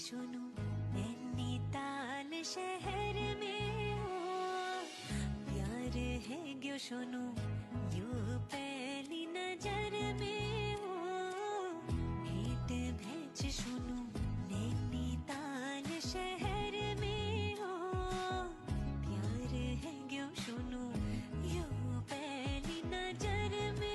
सुनूं नैनीताल शहर में हो प्यार है क्यों सुनूं यूं पहली नजर में हो भेंट भेज सुनूं नैनीताल शहर में हो प्यार है क्यों सुनूं यूं पहली नजर में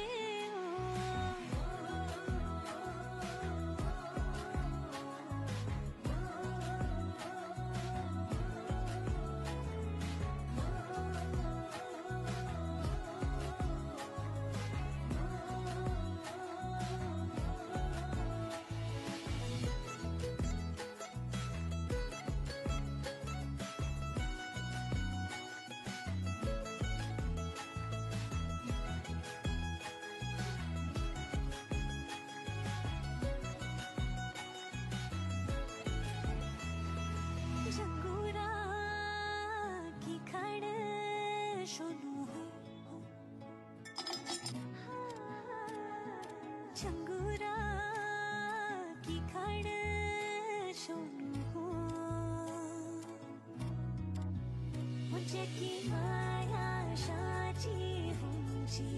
झंगूरा की खड़ सुनूं हो मुझे की माया साची हुंजी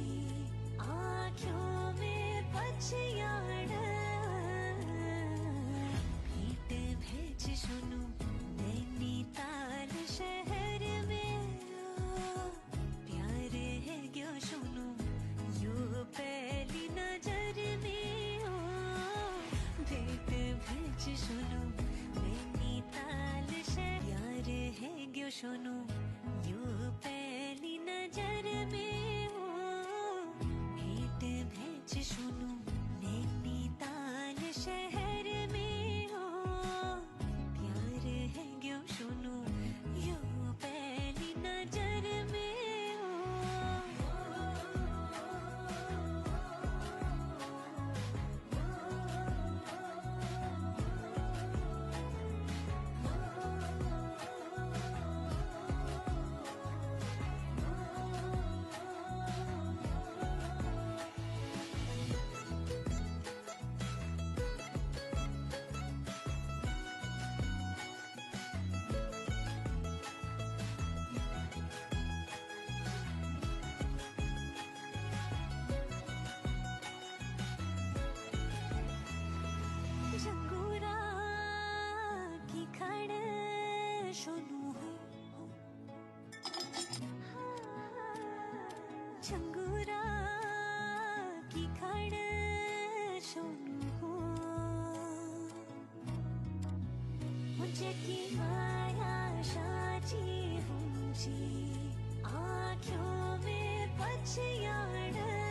आँखों में पछयाड़ भेंट भेज सुनूं नैनीताल शहर में प्यार है क्यों सुनूं यूं पहली नजर में हो भेंट भेज सुनूं नैनीताल शहर प्यार है क्यों सुनूं यूं पहली नजर में हो भेंट भेज सुनूं नैनीताल शहर में हो प्यार है क्यों सुनूं यूं पहली नजर में झंगूरा की खड़ सुनूं हो झंगूरा की खड़ सुनूं हो मुझे की माया साची हुंजी आँखों में पछयाड़